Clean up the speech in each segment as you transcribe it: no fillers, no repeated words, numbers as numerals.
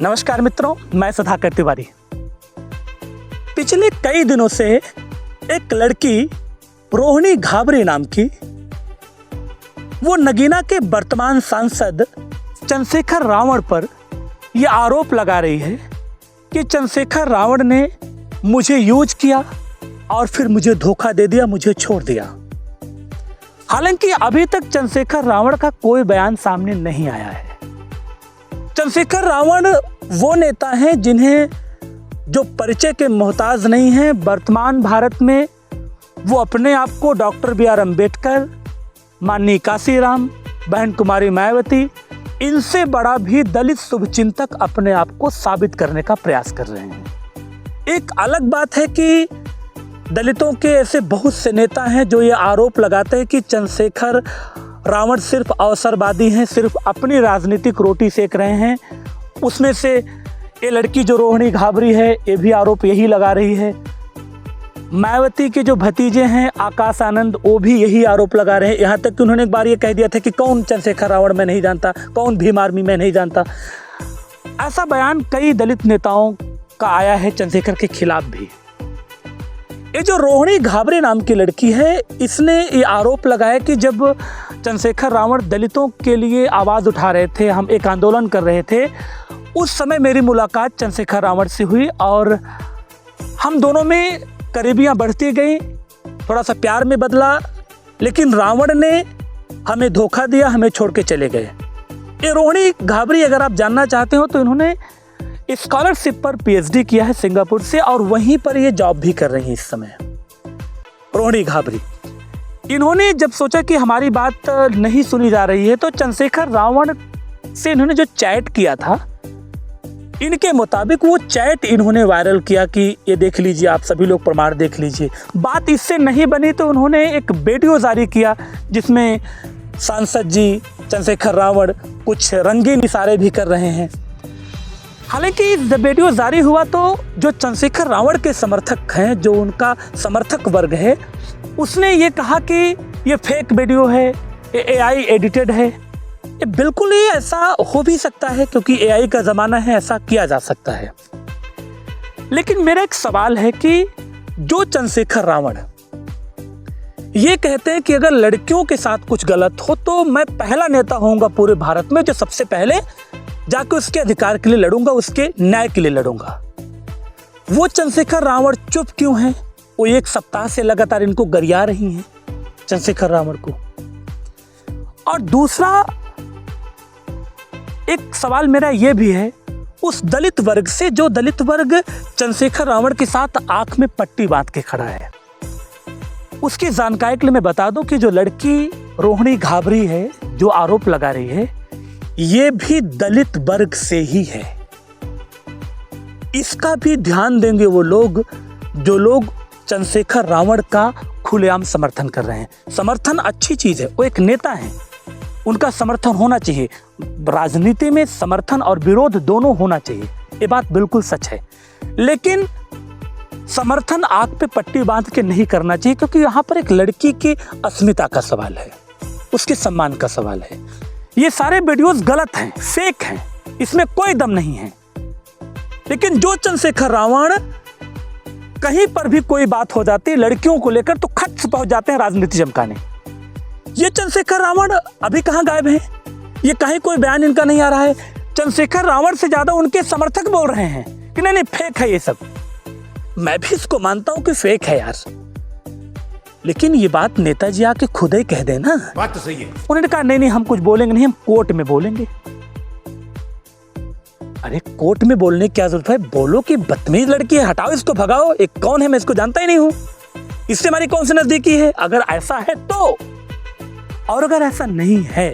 नमस्कार मित्रों, मैं सुधाकर तिवारी। पिछले कई दिनों से एक लड़की रोहिणी घाबरी नाम की वो नगीना के वर्तमान सांसद चंद्रशेखर रावण पर यह आरोप लगा रही है कि चंद्रशेखर रावण ने मुझे यूज किया और फिर मुझे धोखा दे दिया, मुझे छोड़ दिया। हालांकि अभी तक चंद्रशेखर रावण का कोई बयान सामने नहीं आया है। चंद्रशेखर रावण वो नेता हैं जिन्हें जो परिचय के मोहताज नहीं हैं। वर्तमान भारत में वो अपने आप को डॉक्टर बी आर अम्बेडकर, माननीय काशीराम, बहन कुमारी मायावती, इनसे बड़ा भी दलित शुभचिंतक अपने आप को साबित करने का प्रयास कर रहे हैं। एक अलग बात है कि दलितों के ऐसे बहुत से नेता हैं जो ये आरोप लगाते हैं कि चंद्रशेखर रावण सिर्फ अवसरवादी हैं, सिर्फ अपनी राजनीतिक रोटी सेक रहे हैं। उसमें से ये लड़की जो रोहिणी घाबरी है, ये भी आरोप यही लगा रही है। मायावती के जो भतीजे हैं आकाश आनंद, वो भी यही आरोप लगा रहे हैं। यहाँ तक कि उन्होंने एक बार ये कह दिया था कि कौन चंद्रशेखर रावण मैं नहीं जानता, कौन भीम आर्मी मैं नहीं जानता। ऐसा बयान कई दलित नेताओं का आया है चंद्रशेखर के खिलाफ भी। ये जो रोहिणी घाबरी नाम की लड़की है, इसने ये आरोप लगाया कि जब चंद्रशेखर रावण दलितों के लिए आवाज़ उठा रहे थे, हम एक आंदोलन कर रहे थे, उस समय मेरी मुलाकात चंद्रशेखर रावण से हुई और हम दोनों में करीबियाँ बढ़ती गई, थोड़ा सा प्यार में बदला, लेकिन रावण ने हमें धोखा दिया, हमें छोड़ के चले गए। ये रोहिणी घाबरी, अगर आप जानना चाहते हो तो इन्होंने स्कॉलरशिप पर पीएचडी किया है सिंगापुर से और वहीं पर ये जॉब भी कर रही हैं इस समय। रोहिणी घाबरी, इन्होंने जब सोचा कि हमारी बात नहीं सुनी जा रही है तो चंद्रशेखर रावण से इन्होंने जो चैट किया था, इनके मुताबिक वो चैट इन्होंने वायरल किया कि ये देख लीजिए, आप सभी लोग प्रमाण देख लीजिए। बात इससे नहीं बनी तो उन्होंने एक वीडियो जारी किया जिसमें सांसद जी चंद्रशेखर रावण कुछ रंगीन इशारे भी कर रहे हैं। हालांकि जब वीडियो जारी हुआ तो जो चंद्रशेखर रावण के समर्थक हैं, जो उनका समर्थक वर्ग है, उसने ये कहा कि ये फेक वीडियो है, ये एआई एडिटेड है। ये बिल्कुल ही ऐसा हो भी सकता है क्योंकि एआई का ज़माना है, ऐसा किया जा सकता है। लेकिन मेरा एक सवाल है कि जो चंद्रशेखर रावण ये कहते हैं कि अगर लड़कियों के साथ कुछ गलत हो तो मैं पहला नेता होऊंगा पूरे भारत में जो सबसे पहले जाके उसके अधिकार के लिए लड़ूंगा, उसके न्याय के लिए लड़ूंगा, वो चंद्रशेखर रावण चुप क्यों हैं? वो एक सप्ताह से लगातार इनको गरिया रही हैं चंद्रशेखर रावण को। और दूसरा एक सवाल मेरा ये भी है उस दलित वर्ग से, जो दलित वर्ग चंद्रशेखर रावण के साथ आंख में पट्टी बांध के खड़ा है। उसकी जानकारी के लिए मैं बता दूं कि जो लड़की रोहिणी घाबरी है, जो आरोप लगा रही है, ये भी दलित वर्ग से ही है। इसका भी ध्यान देंगे वो लोग जो लोग चंद्रशेखर रावण का खुलेआम समर्थन कर रहे हैं। समर्थन अच्छी चीज है, वो एक नेता हैं, उनका समर्थन होना चाहिए। राजनीति में समर्थन और विरोध दोनों होना चाहिए, ये बात बिल्कुल सच है। लेकिन समर्थन आंख पे पट्टी बांध के नहीं करना चाहिए क्योंकि यहाँ पर एक लड़की की अस्मिता का सवाल है, उसके सम्मान का सवाल है। ये सारे वीडियोस गलत हैं, फेक हैं, इसमें कोई दम नहीं है। लेकिन जो चंद्रशेखर रावण कहीं पर भी कोई बात हो जाती है लड़कियों को लेकर तो खट से पहुंच जाते हैं राजनीति चमकाने। ये चंद्रशेखर रावण अभी कहाँ गायब हैं? ये कहीं कोई बयान इनका नहीं आ रहा है। चंद्रशेखर रावण से ज्यादा उनके समर्थक बोल रहे हैं कि नहीं नहीं फेक है ये सब। मैं भी इसको मानता हूं कि फेक है यार, लेकिन ये बात नेताजी आके खुद ही कह देना। बात तो सही है। उन्होंने कहा नहीं नहीं हम कुछ बोलेंगे नहीं, हम कोर्ट में बोलेंगे। अरे कोर्ट में बोलने की क्या जरूरत है? बोलो कि बदतमीज लड़की है, हटाओ इसको, भगाओ। एक कौन है, मैं इसको जानता ही नहीं हूं, इससे हमारी कौन सी नजदीकी है? अगर ऐसा है तो, और अगर ऐसा नहीं है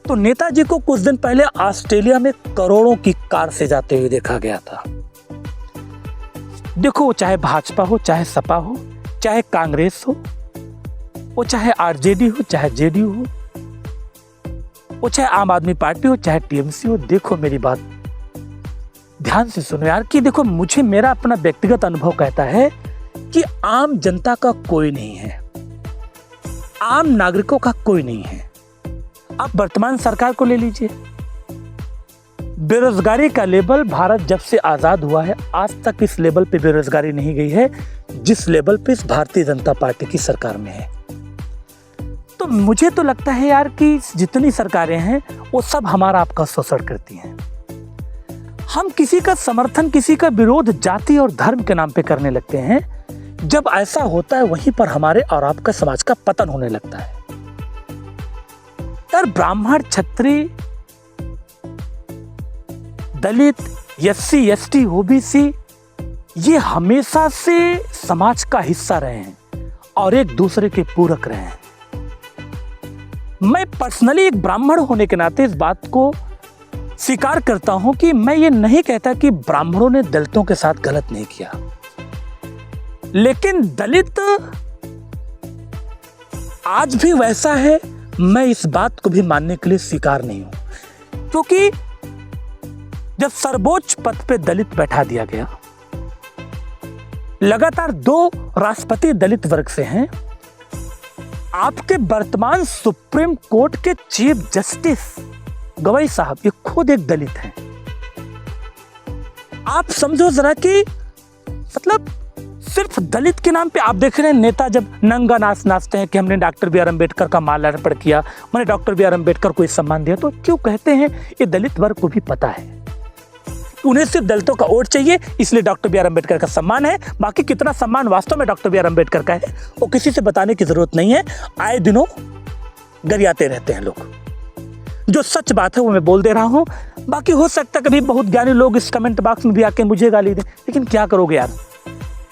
तो नेताजी को कुछ दिन पहले ऑस्ट्रेलिया में करोड़ों की कार से जाते हुए देखा गया था। देखो, वो चाहे भाजपा हो, चाहे सपा हो, चाहे कांग्रेस हो, वो चाहे आरजेडी हो, चाहे जेडीयू हो, वो चाहे आम आदमी पार्टी हो, चाहे टीएमसी हो, देखो मेरी बात ध्यान से सुनो यार कि देखो, मुझे मेरा अपना व्यक्तिगत अनुभव कहता है कि आम जनता का कोई नहीं है, आम नागरिकों का कोई नहीं है। आप वर्तमान सरकार को ले लीजिए, बेरोजगारी का लेवल भारत जब से आज़ाद हुआ है आज तक इस लेवल पे बेरोजगारी नहीं गई है जिस लेवल पे इस भारतीय जनता पार्टी की सरकार में है। तो मुझे तो लगता है यार कि जितनी सरकारें हैं वो सब हमारा आपका शोषण करती हैं। हम किसी का समर्थन, किसी का विरोध जाति और धर्म के नाम पे करने लगते हैं। जब ऐसा होता है वहीं पर हमारे और आपका समाज का पतन होने लगता है। यार ब्राह्मण, क्षत्रिय, दलित, एससी, एसटी, ओबीसी ये हमेशा से समाज का हिस्सा रहे हैं और एक दूसरे के पूरक रहे हैं। मैं पर्सनली एक ब्राह्मण होने के नाते इस बात को स्वीकार करता हूं कि मैं ये नहीं कहता कि ब्राह्मणों ने दलितों के साथ गलत नहीं किया, लेकिन दलित आज भी वैसा है, मैं इस बात को भी मानने के लिए स्वीकार नहीं हूं। क्योंकि जब सर्वोच्च पद पे दलित बैठा दिया गया, लगातार 2 राष्ट्रपति दलित वर्ग से हैं, आपके वर्तमान सुप्रीम कोर्ट के चीफ जस्टिस गवई साहब ये खुद एक दलित हैं। आप समझो जरा कि मतलब सिर्फ दलित के नाम पे आप देख रहे हैं नेता जब नंगा नाच नाचते हैं कि हमने डॉक्टर बी आर अम्बेडकर का माल्यार्पण किया, मैंने डॉक्टर बी आर अम्बेडकर को सम्मान दिया, तो क्यों कहते हैं ये दलित वर्ग को भी पता है, उन्हें सिर्फ दलितों का वोट चाहिए इसलिए डॉक्टर बी आर अम्बेडकर का सम्मान है। बाकी कितना सम्मान वास्तव में डॉक्टर बी आर अम्बेडकर का है वो किसी से बताने की जरूरत नहीं है। आए दिनों गरियाते रहते हैं लोग। जो सच बात है वो मैं बोल दे रहा हूं। बाकी हो सकता है कभी बहुत ज्ञानी लोग इस कमेंट बॉक्स में भी आके मुझे गाली दें, लेकिन क्या करोगे यार,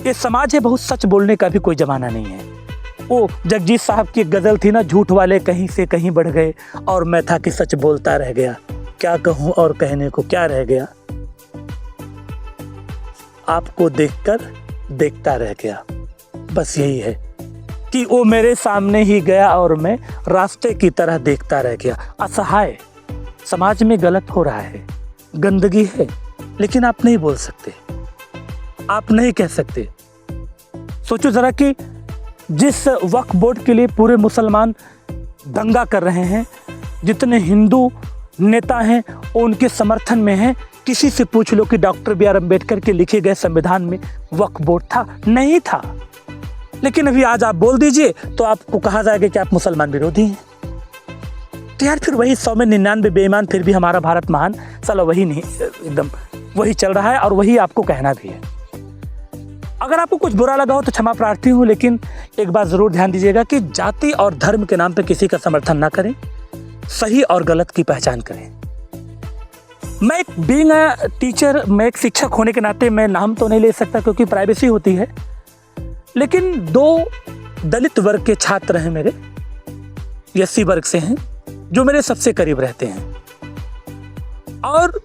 ये समाज है, बहुत सच बोलने का भी कोई जमाना नहीं है। वो जगजीत साहब की एक गजल थी ना, झूठ वाले कहीं से कहीं बढ़ गए और मैं था कि सच बोलता रह गया, क्या कहूं और कहने को क्या रह गया, आपको देखकर देखता रह गया। बस यही है कि वो मेरे सामने ही गया और मैं रास्ते की तरह देखता रह गया। असहाय, समाज में गलत हो रहा है, गंदगी है, लेकिन आप नहीं बोल सकते, आप नहीं कह सकते। सोचो जरा कि जिस वक्फ बोर्ड के लिए पूरे मुसलमान दंगा कर रहे हैं, जितने हिंदू नेता हैं वो उनके समर्थन में हैं, किसी से पूछ लो कि डॉक्टर बी आर अम्बेडकर के लिखे गए संविधान में वक्फ बोर्ड था? नहीं था। लेकिन अभी आज आप बोल दीजिए तो आपको कहा जाएगा कि आप मुसलमान विरोधी हैं। तो यार फिर वही 100 में 99 बेईमान, फिर भी हमारा भारत महान, साला वही नहीं, एकदम वही चल रहा है और वही आपको कहना भी है। अगर आपको कुछ बुरा लगा हो तो क्षमा प्रार्थी हूँ, लेकिन एक बात जरूर ध्यान दीजिएगा कि जाति और धर्म के नाम पर किसी का समर्थन ना करें, सही और गलत की पहचान करें। मैं एक बीइंग अ टीचर, मैं एक शिक्षक होने के नाते मैं नाम तो नहीं ले सकता क्योंकि प्राइवेसी होती है, लेकिन 2 दलित वर्ग के छात्र हैं मेरे, एससी वर्ग से हैं, जो मेरे सबसे करीब रहते हैं। और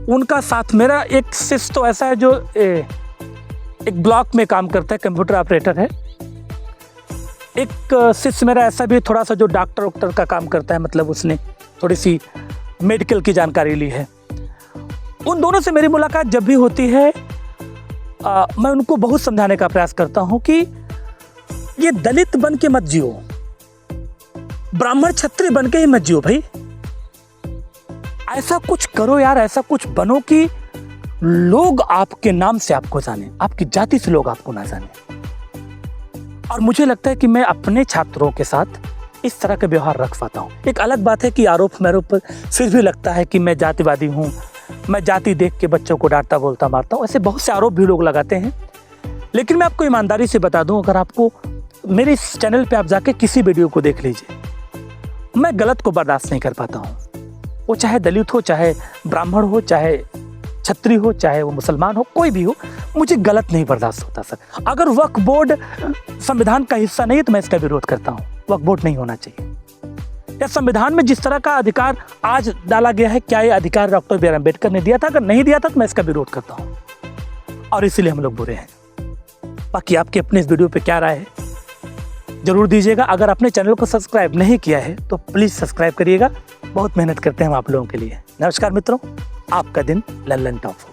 उनका साथ मेरा एक शिष्य तो ऐसा है जो एक ब्लॉक में काम करता है, कंप्यूटर ऑपरेटर है। एक शिष्य मेरा ऐसा भी थोड़ा सा जो डॉक्टर का काम करता है, मतलब उसने थोड़ी सी मेडिकल की जानकारी ली है। उन दोनों से मेरी मुलाकात जब भी होती है मैं उनको बहुत समझाने का प्रयास करता हूं कि ये दलित बन के मत जियो, ब्राह्मण क्षत्रिय बन के ही मत जियो भाई। ऐसा कुछ करो यार, ऐसा कुछ बनो कि लोग आपके नाम से आपको जाने, आपकी जाति से लोग आपको ना जाने। और मुझे लगता है कि मैं अपने छात्रों के साथ इस तरह का व्यवहार रख पाता हूँ। एक अलग बात है कि आरोप मेरे ऊपर फिर भी लगता है कि मैं जातिवादी हूँ, मैं जाति देख के बच्चों को डांटता बोलता मारता हूँ, ऐसे बहुत से आरोप भी लोग लगाते हैं। लेकिन मैं आपको ईमानदारी से बता दूं, अगर आपको मेरे इस चैनल पे आप जाके किसी वीडियो को देख लीजिए, मैं गलत को बर्दाश्त नहीं कर पाता हूँ। वो चाहे दलित हो, चाहे ब्राह्मण हो, चाहे क्षत्रिय हो, चाहे वो मुसलमान हो, कोई भी हो, मुझे गलत नहीं बर्दाश्त होता सर। अगर वक्फ बोर्ड संविधान का हिस्सा नहीं है तो मैं इसका विरोध करता हूँ। वक्फ बोर्ड नहीं होना चाहिए। या संविधान में जिस तरह का अधिकार आज डाला गया है, क्या ये अधिकार डॉक्टर बी आर अम्बेडकर ने दिया था? अगर नहीं दिया था तो मैं इसका विरोध करता हूँ और इसीलिए हम लोग बुरे हैं। बाकी आपके अपने इस वीडियो पे क्या राय है जरूर दीजिएगा। अगर आपने चैनल को सब्सक्राइब नहीं किया है तो प्लीज़ सब्सक्राइब करिएगा, बहुत मेहनत करते हैं हम आप लोगों के लिए। नमस्कार मित्रों, आपका दिन लल्लन टॉप हो।